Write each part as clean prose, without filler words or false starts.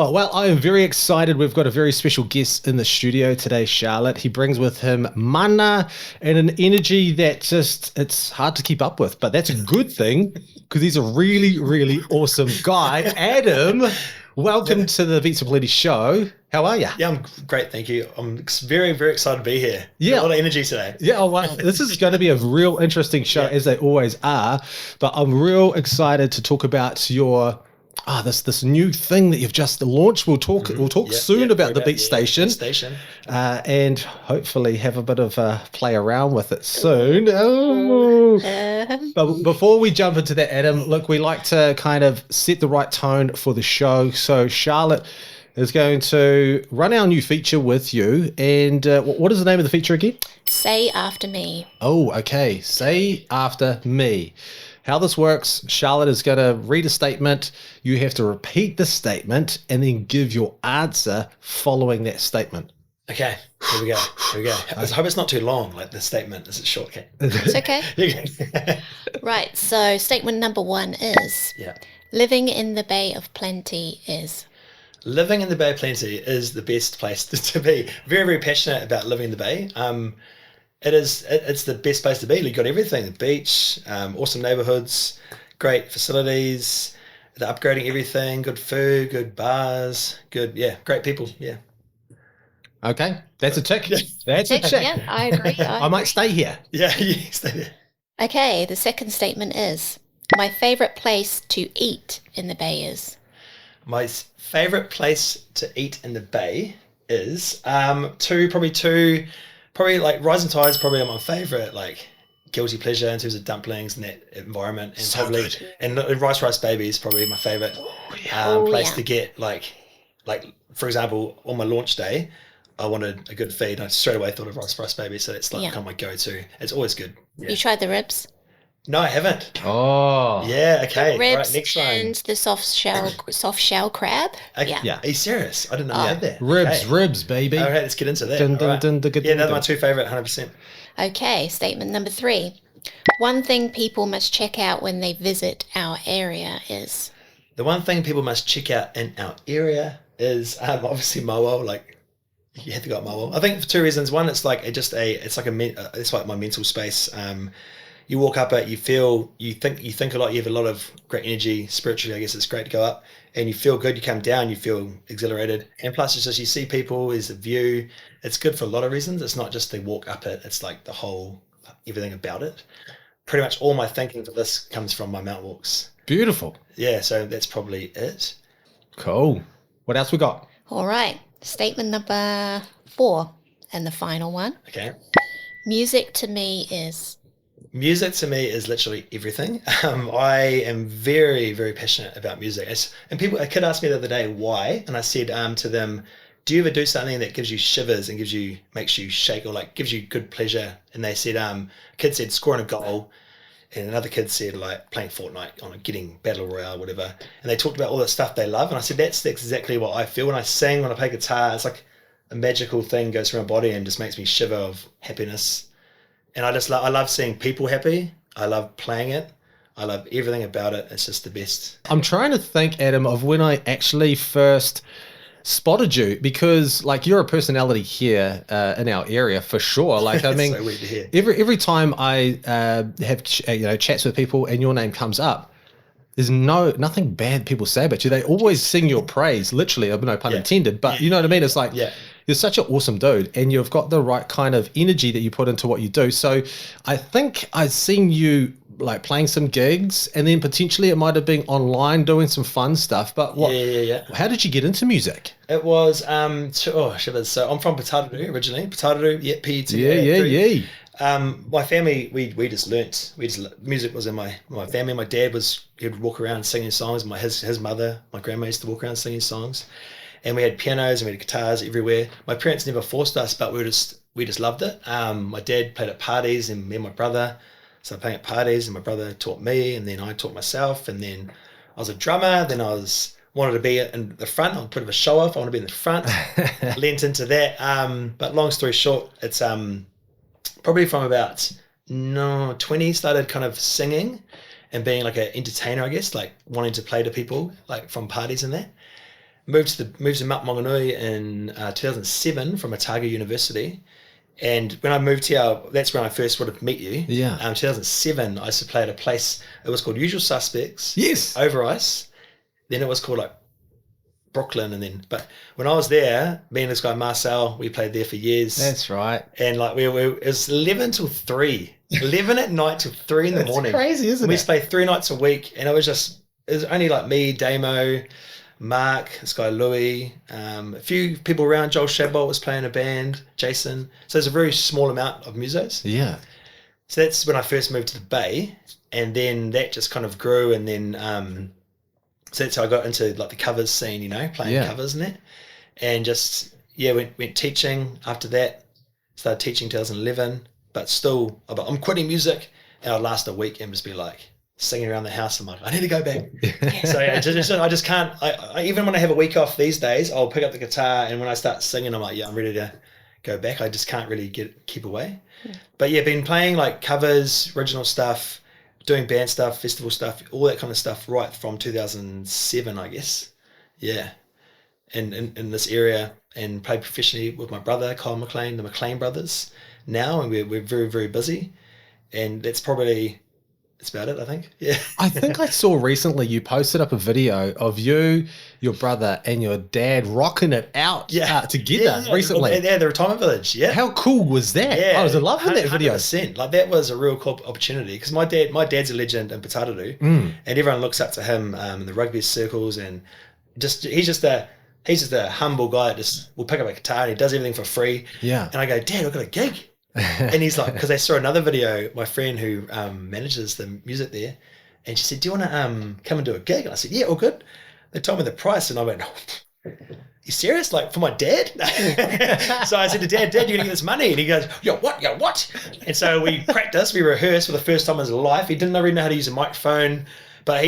Oh, well, I am very excited. We've got a very special guest in the studio today, Charlotte. He brings with him mana and an energy that just, it's hard to keep up with, but that's a good thing because he's a really, really awesome guy. Adam, welcome to the Beats of Plenty show. How are you? Yeah, I'm great, thank you. I'm very, very excited to be here. Yeah. A lot of energy today. Yeah, well, this is going to be a real interesting show, as they always are. But I'm real excited to talk about your this new thing that you've just launched. We'll talk soon about the Beat Station, and hopefully have a bit of a play around with it soon. Oh. But before we jump into that, Adam, look, we like to kind of set the right tone for the show. So Charlotte is going to run our new feature with you. And what is the name of the feature again? Say After Me. Oh, okay. Say After Me. How this works, Charlotte is going to read a statement. You have to repeat the statement and then give your answer following that statement. Okay, here we go. I hope it's not too long, like the statement. Is it short? Okay. It's okay. Right, so statement number 1 is, living in the Bay of Plenty is... Living in the Bay of Plenty is the best place to be. Very, very passionate about living in the Bay. It's the best place to be. You've got everything: the beach, awesome neighborhoods, great facilities. They're upgrading everything. Good food, good bars, great people. Yeah. Okay, that's a tick. That's a tick. Yeah, I agree. I might stay here. Yeah, stay there. Okay, the second statement is, my favorite place to eat in the Bay is... My favorite place to eat in the Bay is probably like Rising Tide's probably my favorite, like guilty pleasure in terms of dumplings and that environment, and so probably good. and Rice Baby is probably my favorite place to get like for example, on my launch day I wanted a good feed and I straight away thought of Rice Baby, so it's like kind of my go-to. It's always good. You tried the ribs? No, I haven't. Oh. Yeah, okay. The ribs right, next one. and the soft shell crab. Okay. Yeah. Are you serious? I didn't know you had that. Ribs, baby. Okay, let's get into that. They're my two favorite, 100%. Okay, statement number 3. One thing people must check out when they visit our area is... The one thing people must check out in our area is obviously Moa. Like, you have to go at Moa. I think for 2 reasons. One, it's like it's like my mental space. You walk up it, you think a lot, you have a lot of great energy spiritually. I guess it's great to go up and you feel good. You come down, you feel exhilarated, and plus it's just you see people, is the view. It's good for a lot of reasons. It's not just the walk up it, it's like the whole everything about it. Pretty much all my thinking for this comes from my mountain walks. Beautiful. Yeah, so that's probably it. Cool. What else we got? All right, statement number 4 and the final one. Okay. Music to me is literally everything. I am very, very passionate about music. A kid asked me the other day why, and I said to them, do you ever do something that gives you shivers and makes you shake, or like gives you good pleasure? And they said, a kid said scoring a goal, and another kid said like playing Fortnite, getting Battle Royale, whatever. And they talked about all the stuff they love, and I said that's exactly what I feel when I sing, when I play guitar. It's like a magical thing goes through my body and just makes me shiver of happiness. And I love seeing people happy. I love playing it. I love everything about it. It's just the best. I'm trying to think, Adam, of when I actually first spotted you, because like you're a personality here in our area for sure. Like I mean, so weird to hear. Every time I have chats with people and your name comes up, there's nothing bad people say about you. They always sing your praise, literally, no pun intended. But you know what I mean? It's like you're such an awesome dude, and you've got the right kind of energy that you put into what you do. So I think I've seen you like playing some gigs, and then potentially it might have been online doing some fun stuff. But how did you get into music? It was shivers. So I'm from Putaruru originally. Putaruru, PET. My family, we just learnt. Music was in my family. My dad he'd walk around singing songs. His mother, my grandma, used to walk around singing songs. And we had pianos and we had guitars everywhere. My parents never forced us, but we just loved it. My dad played at parties, and me and my brother started playing at parties, and my brother taught me, and then I taught myself, and then I was a drummer. Then I wanted to be in the front. I'm a bit of a show off. I want to be in the front. Lent into that. But long story short, it's probably from about 20 started kind of singing and being like an entertainer, I guess, like wanting to play to people like from parties and that. moved to Mount Maunganui in 2007 from Otago University. And when I moved here, that's when I first would have met you. Yeah. 2007, I used to play at a place, it was called Usual Suspects. Yes. Over Ice. Then it was called like Brooklyn, but when I was there, me and this guy Marcel, we played there for years. That's right. And like it was 11 till 3, 11 at night till 3 in the morning. Crazy, isn't it? We used to play 3 nights a week, and it was only like me, Damo, Mark, this guy Louis, a few people around. Joel Shadbolt was playing a band, Jason. So there's a very small amount of musos. Yeah. So that's when I first moved to the Bay, and then that just kind of grew, and then so that's how I got into like the covers scene, playing covers and that. And just, went teaching after that. Started teaching 2011, but still, I'm quitting music, and I'd last a week and just be like singing around the house. I'm like, I need to go back. So I just can't, I even when I have a week off these days, I'll pick up the guitar, and when I start singing, I'm like, I'm ready to go back. I just can't really keep away. Yeah. But been playing like covers, original stuff, doing band stuff, festival stuff, all that kind of stuff right from 2007, I guess. Yeah. In this area, and played professionally with my brother, Kyle McLean, the McLean brothers now, and we're very, very busy. And that's about it, I think. Yeah. I think I saw recently you posted up a video of you, your brother, and your dad rocking it out together recently. Yeah, the retirement village. Yeah. How cool was that? Yeah, I was loving that video. 100%. Like that was a real cool opportunity, because my dad's a legend in Pataruru, and everyone looks up to him in the rugby circles, and he's just a humble guy that just will pick up a guitar and he does everything for free. Yeah. And I go, Dad, I've got a gig. And he's like, because I saw another video, my friend who manages the music there, and she said, do you want to come and do a gig? And I said, yeah, all good. They told me the price, and I went, oh, you serious? Like for my dad? So I said to Dad, you're going to get this money. And he goes, yo, what? And so we practiced, we rehearsed for the first time in his life. He didn't really know how to use a microphone, but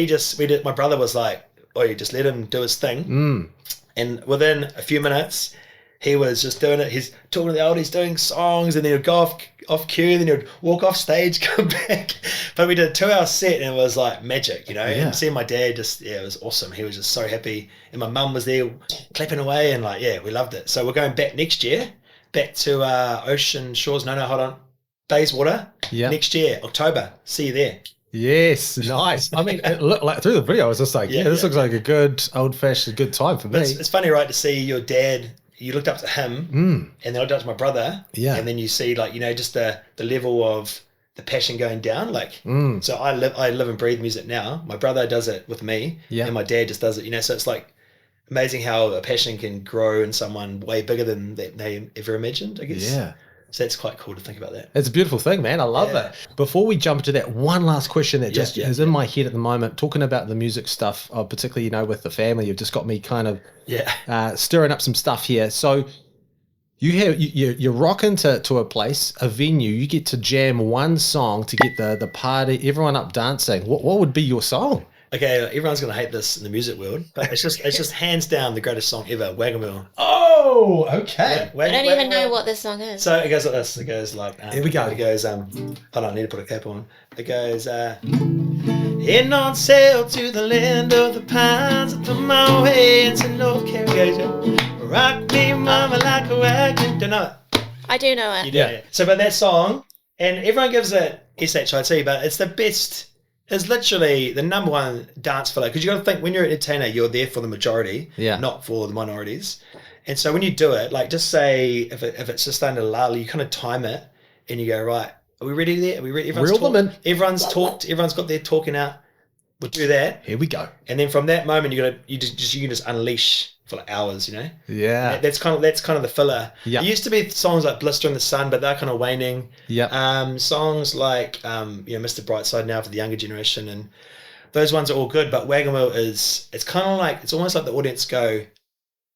my brother was like, oh, you just let him do his thing. And within a few minutes, he was just doing it. He's talking to the oldies, doing songs, and then he'd go off cue, then he'd walk off stage, come back. But we did a 2-hour set, and it was like magic, And seeing my dad it was awesome. He was just so happy. And my mum was there clapping away, and we loved it. So we're going back next year, back to Ocean Shores. No, hold on. Bayswater. Yeah. Next year, October. See you there. Yes, nice. I mean, it looked like through the video, I was just like, this looks like a good old-fashioned good time for me. It's funny, right, to see your dad. You looked up to him, and then I looked up to my brother, and then you see just the level of the passion going down. So I live and breathe music now. My brother does it with me, and my dad just does it. So it's like amazing how a passion can grow in someone way bigger than they ever imagined, I guess. Yeah. So it's quite cool to think about that. It's a beautiful thing, man. I love it. Before we jump into that, one last question that just is in my head at the moment, talking about the music stuff, particularly, with the family, you've just got me kind of stirring up some stuff here. So you're rocking to a place, a venue, you get to jam one song to get the party, everyone up dancing. What would be your song? Okay, everyone's gonna hate this in the music world, but it's just hands down the greatest song ever, Wagon Wheel. Oh, okay. I don't even know what this song is. So it goes like this. It goes like here we go. It goes hold on, I need to put a cap on. It goes heading on sail to the land of the pines, I put my way into North Carolina. Rock me, mama, like a wagon. Don't know it? I do know it. You do, yeah. So, but that song, and everyone gives it SHIT, but it's the best. It's literally the number one dance filler, because you got to think when you're an entertainer, you're there for the majority, not for the minorities. And so when you do it, just say if it's just starting to lull, you kind of time it, and you go, right, are we ready there? Are we ready? Everyone's talked. Everyone's got their talking out. We'll do that. Here we go. And then from that moment, you can just unleash for hours, Yeah. That's kind of the filler. Yep. It used to be songs like Blister in the Sun, but they're kind of waning. Yeah. Songs like Mr. Brightside now for the younger generation, and those ones are all good. But Wagon Wheel it's kind of like, it's almost like the audience go,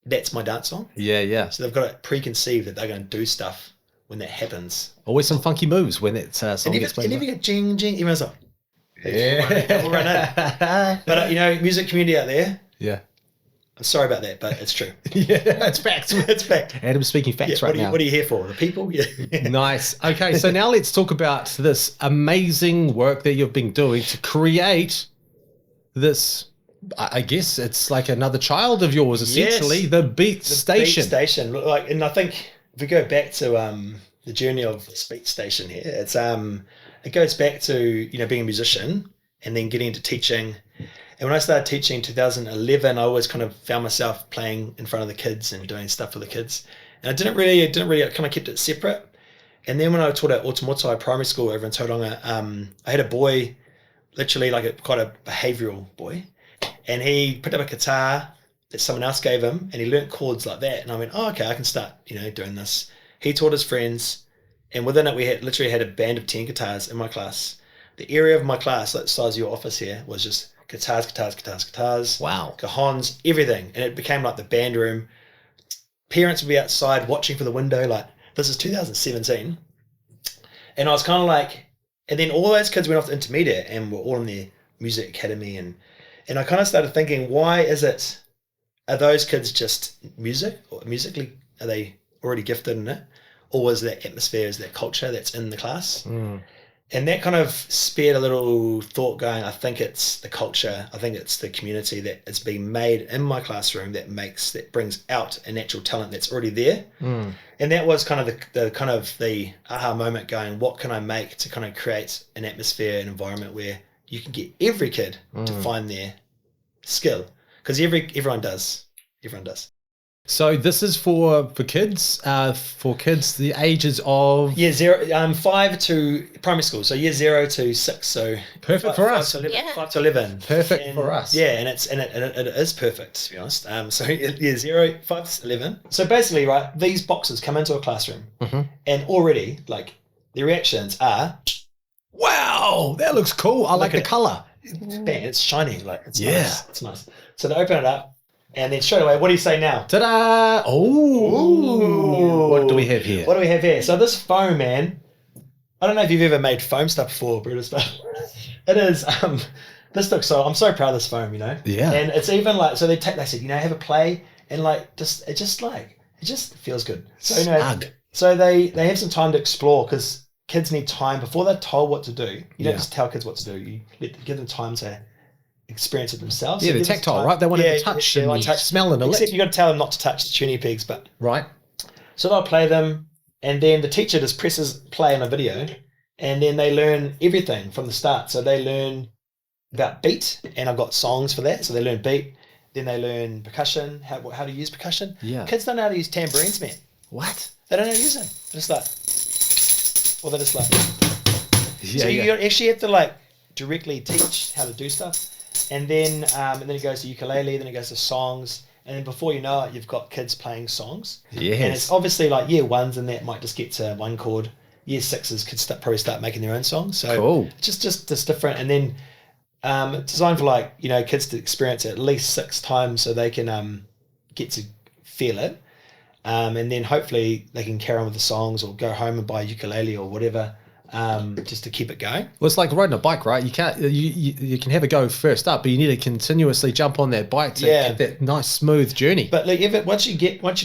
that's my dance song. Yeah. So they've got it preconceived that they're going to do stuff when that happens. Always some funky moves when that song gets played. And if you get jing jing, everyone's like, yeah. We'll run in. But music community out there. Yeah. I'm sorry about that, but it's true. It's fact. It's fact. Adam's speaking facts right now. What are you here for? The people? Yeah. Nice. Okay, so now let's talk about this amazing work that you've been doing to create this I guess it's like another child of yours, essentially. The Beat Station. Beat Station. Like, and I think if we go back to the journey of this Beat Station here, it's it goes back to being a musician and then getting into teaching. And when I started teaching in 2011, I always kind of found myself playing in front of the kids and doing stuff for the kids. And I didn't really, I kind of kept it separate. And then when I taught at Otamotai Primary School over in Tauranga, I had a boy, literally like quite a behavioural boy, and he picked up a guitar that someone else gave him, and he learnt chords like that. And I went, oh, okay, I can start, doing this. He taught his friends, and within it, we literally had a band of 10 guitars in my class. The area of my class, like the size of your office here, was just guitars. Wow. Cajons, everything. And it became like the band room. Parents would be outside watching from the window, like, this is 2017. And I was kind of like, and then all those kids went off to intermediate and were all in their music academy. And I kind of started thinking, are those kids just musically, are they already gifted in it? Or is that atmosphere, is that culture that's in the class? And that kind of spared a little thought going, I think it's the culture, I think it's the community that is being made in my classroom that brings out a natural talent that's already there. And that was kind of the aha moment going, what can I make to kind of create an atmosphere, an environment where you can get every kid to find their skill? Because everyone does. So this is for kids the ages of 5 to primary school, so year 0 to 6. So perfect for us. 5 to 11. Perfect for us. Yeah, and it is perfect, to be honest. So year 0, 5 to 11. So basically, right, these boxes come into a classroom, and already like the reactions are, wow, that looks cool. I like the color. Bang, it's shiny, like it's nice. It's nice. So they open it up. And then straight away, what do you say now? Ta-da! Oh, what do we have here? So this foam, man, I don't know if you've ever made foam stuff before, Brutus, but it is, I'm so proud of this foam, Yeah. And it's even like, so they said, have a play, and like, it just feels good. So, Snug. So they have some time to explore, because kids need time before they're told what to do. You don't just tell kids what to do. You give them time to experience it themselves. Yeah, they're tactile, right? They want to touch and like smell and except you got to tell them not to touch the tuning pegs, but right. So they'll play them, and then the teacher just presses play on a video, and then they learn everything from the start. So they learn about beat, and I've got songs for that. So they learn beat, then they learn percussion, how to use percussion. Yeah, kids don't know how to use tambourines, man. What? They don't know how to use them. They're just like, so you actually have to like directly teach how to do stuff. And then it goes to ukulele, then it goes to songs, and then before you know it, you've got kids playing songs. Yes. And it's obviously like year 1s and that might just get to one chord. Year 6s could probably start making their own songs. So cool. It's just different. And then it's designed for like, kids to experience it at least 6 times so they can get to feel it. And then hopefully they can carry on with the songs or go home and buy a ukulele or whatever. Just to keep it going. Well, it's like riding a bike, right? You can't you can have a go first up, but you need to continuously jump on that bike to get that nice smooth journey. But like once you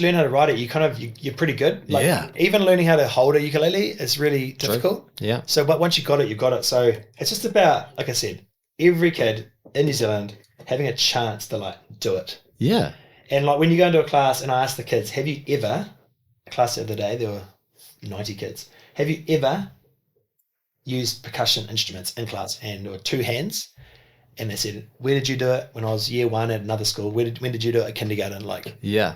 learn how to ride it, you're pretty good. Like, even learning how to hold a ukulele is really difficult. Yeah. So but once you got it, you've got it. So it's just about, like I said, every kid in New Zealand having a chance to like do it. Yeah. And like when you go into a class and I ask the kids, have you ever, a class the other day, there were 90 kids, have you ever used percussion instruments in class, and there were 2 hands, and they said, where did you do it? When I was year 1 at another school. When did you do it at kindergarten? Like, yeah.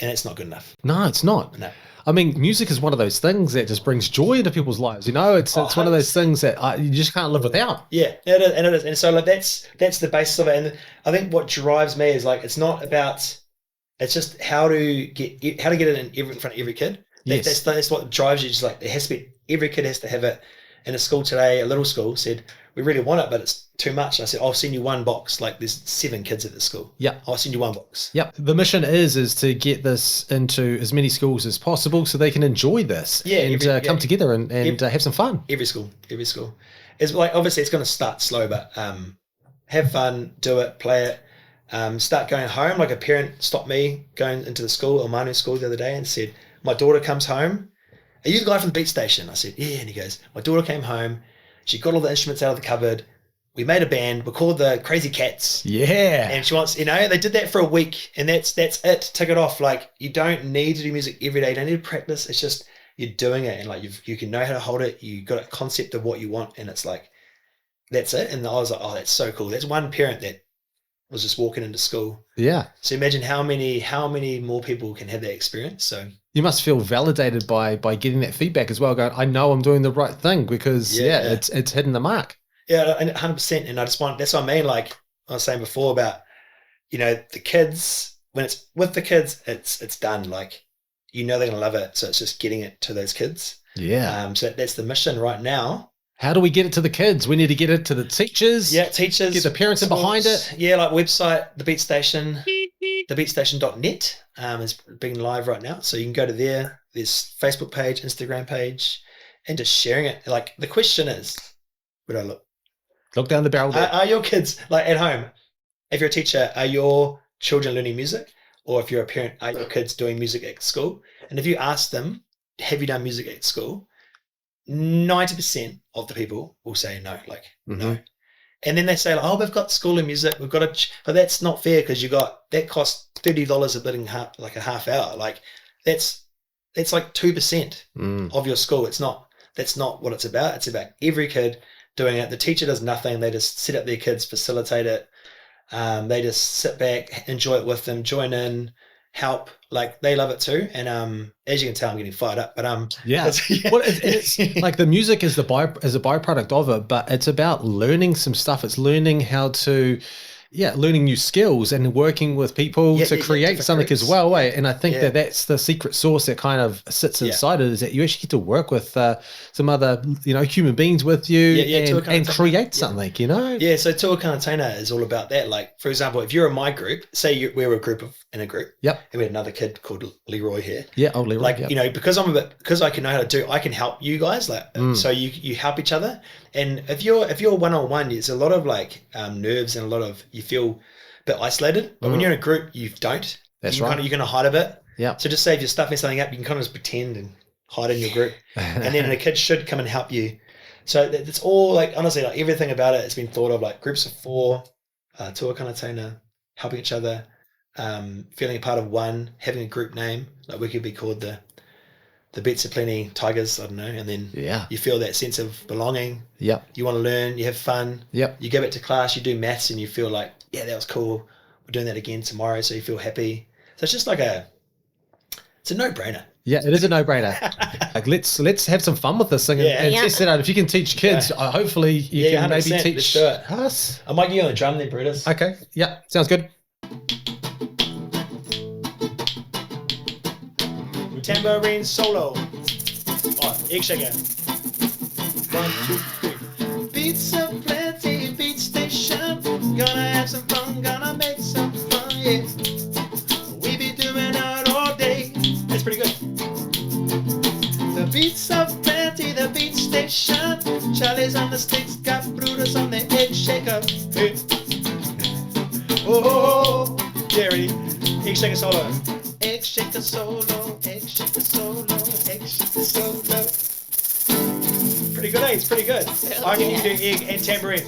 And it's not good enough. No, it's not. No. I mean, music is one of those things that just brings joy into people's lives. It's one of those things that you just can't live without. Yeah, it is. And so like that's the basis of it. And I think what drives me is like, it's not about, it's just how to get it in front of every kid. Yes. That's what drives you. Just like, it has to be, every kid has to have it. In a school today, a little school said, we really want it, but it's too much. And I said, I'll send you one box. Like, there's 7 kids at the school. Yeah. I'll send you one box. Yep. The mission is to get this into as many schools as possible so they can enjoy this and come together and have some fun. Every school. It's like, obviously it's going to start slow, but have fun, do it, play it, start going home. Like, a parent stopped me going into the school, or Manu school, the other day, and said, my daughter comes home. Are you the guy from the Beat Station? I said, yeah. And he goes, my daughter came home. She got all the instruments out of the cupboard. we made a band. We're called the Crazy Cats. Yeah. And she wants, they did that for a week, and that's it. Tick it off. Like, you don't need to do music every day. You don't need to practice. It's just you're doing it, and like you can know how to hold it. You got a concept of what you want, and it's like that's it. And I was like, oh, that's so cool. That's one parent that was just walking into school. Yeah. So imagine how many more people can have that experience. So you must feel validated by getting that feedback as well. Going, I know I'm doing the right thing because it's hitting the mark. Yeah, 100%. And I just want, that's what I mean. Like I was saying before about, the kids, when it's with the kids, it's done. Like, they're going to love it. So it's just getting it to those kids. Yeah. So that's the mission right now. How do we get it to the kids? We need to get it to the teachers. Yeah, teachers. Get the parents in behind it. Yeah, like website, The Beat Station, thebeatstation.net is being live right now. So you can go to there. There's Facebook page, Instagram page, and just sharing it. Like, the question is, where do I look? Look down the barrel there. Are your kids, like at home, if you're a teacher, are your children learning music? Or if you're a parent, are your kids doing music at school? And if you ask them, have you done music at school? 90% of the people will say no, like no. And then they say, like, oh, we've got school and music, we've got to, but that's not fair because that costs $30 a bit in like a half hour. Like that's like 2% of your school. That's not what it's about. It's about every kid doing it. The teacher does nothing. They just set up their kids, facilitate it. They just sit back, enjoy it with them, join in, help. Like, they love it too. And as you can tell, I'm getting fired up. But well, it's like the music is a byproduct of it, but it's about learning some stuff. It's learning how to learning new skills and working with people to create something as well. And I think that's the secret sauce that kind of sits inside it, is that you actually get to work with some other, human beings with you and create something, Yeah, so Tuakana Taina is all about that. Like, for example, if you're in my group, say we're in a group. Yep. And we had another kid called Leroy here. Yeah, old Leroy. Like, because I can know how to do, I can help you guys. Like, so you help each other. And if you're one-on-one, there's a lot of like nerves and a lot of, you feel a bit isolated. But when you're in a group, you don't. That's right. You're going to hide a bit. Yeah. So just say if you're stuffing something up, you can kind of just pretend and hide in your group. And then a kid should come and help you. So it's all like, honestly, like everything about it has been thought of, like groups of 4, Tuakana Taina, helping each other, feeling a part of one, having a group name. Like, we could be called the Beatsaplini Tigers, I don't know, and then you feel that sense of belonging. Yep. You want to learn, you have fun. Yep. You go back to class, you do maths, and you feel like, yeah, that was cool. We're doing that again tomorrow, so you feel happy. So it's just like it's a no-brainer. Yeah, it is a no-brainer. Like, let's have some fun with this thing and test it out. If you can teach kids, hopefully you can maybe teach us. I might get you on the drum there, Brutus. Okay. Yeah, sounds good. Tambourine solo. Egg shaker. 1, 2, 3. Beats of plenty, beat station. Gonna have some fun, gonna make some fun, yeah. We be doing it all day. That's pretty good. The beats of plenty, the beat station. Charlie's on the sticks, got Brutus on the egg shaker. Hey. Oh, yeah, ready? Egg shaker solo. Egg shaker solo, egg shaker solo, egg shaker solo. Pretty good, It's pretty good. I reckon you can do egg and tambourine.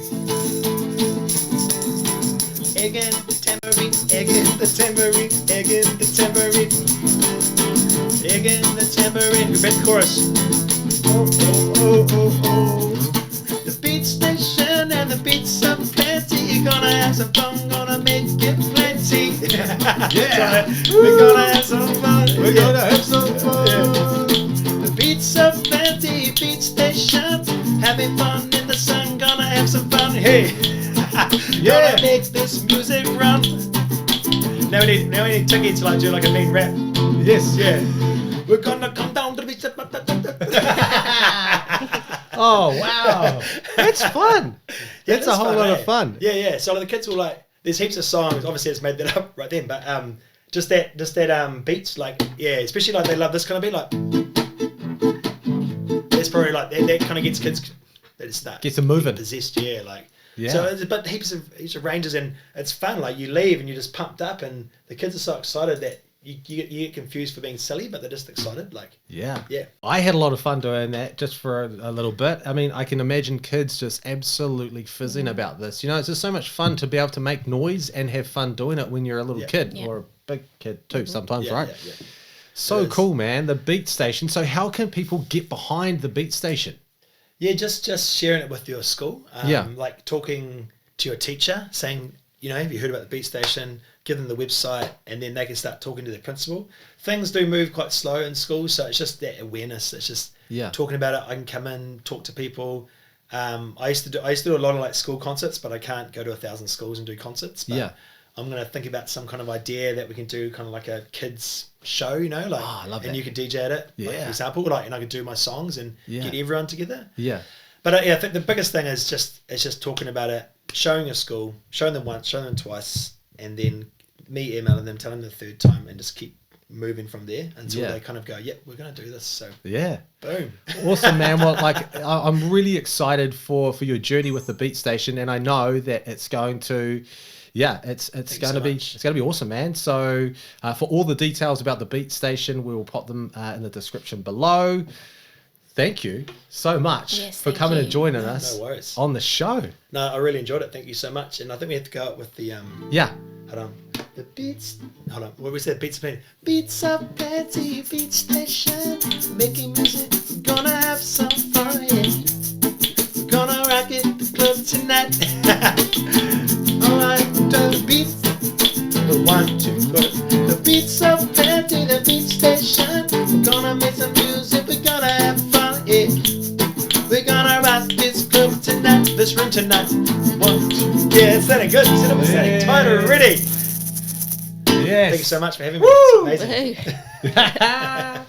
Egg and the tambourine, egg and the tambourine, egg and the tambourine. Egg and the tambourine. Repeat the chorus. Oh, oh, oh, oh, oh. The beat station and the beats of plenty. You're gonna have some fun, gonna make it plenty. Yeah, we're gonna have some fun. We're gonna have some fun. Yeah. The beats of plenty, beat station, having fun in the sun. Gonna have some fun. Hey, gonna make this music run. Now we need Tiki to like do like a mean rap. Yes, yeah. We're gonna come down to the beach. Oh wow, that's fun. That's a whole lot of fun. Yeah. So the kids will like. There's heaps of songs. Obviously, it's made that up right then, but just that beats, like, yeah, especially like they love this kind of beat, like. It's probably like that kind of gets kids. They just start gets them moving, possessed, So, but heaps of ranges, and it's fun. Like, you leave and you're just pumped up, and the kids are so excited that you get confused for being silly, but they're just excited. Like, yeah. I had a lot of fun doing that just for a little bit. I mean, I can imagine kids just absolutely fizzing about this. You know, it's just so much fun to be able to make noise and have fun doing it when you're a little kid or a big kid too sometimes, right? Yeah. So cool, man. The Beat Station. So how can people get behind the Beat Station? Yeah, just sharing it with your school. Like talking to your teacher, saying, you know, have you heard about the Beat Station? Give them the website, and then they can start talking to their principal. Things do move quite slow in schools, so it's just that awareness. It's just talking about it. I can come in, talk to people. I used to do a lot of like school concerts, but I can't go to 1,000 schools and do concerts. But I'm going to think about some kind of idea that we can do, kind of like a kids show, you know, like, I love and that. you can DJ at it, like, for example, like, and I could do my songs and get everyone together. Yeah. But I think the biggest thing is just talking about it, showing your school, showing them once, showing them twice, and then me emailing them, telling them the third time, and just keep moving from there until they kind of go, we're going to do this. So boom. Awesome, man. Well, like, I'm really excited for your journey with the Beat Station, and I know that it's going to it's going to be awesome, man. So for all the details about the Beat Station, we will pop them in the description below. Thank you so much for coming and joining us on the show. No, I really enjoyed it. Thank you so much. And I think we have to go out with the hold on. The beats. Hold on. What we said? Beats of Plenty. Beats of Plenty, Beat Station, making music. Gonna have some fun. Yeah. Gonna rock it the club tonight. Alright, the beat. The 1, 2, go. The Beats of Plenty, the Beat Station. We're gonna make some music. We're gonna have fun. Yeah. We're gonna rock this club tonight, this room tonight. 1, 2. Yeah, it's sounding good. It's sounding tight already. Yes. Thank you so much for having me. It's amazing.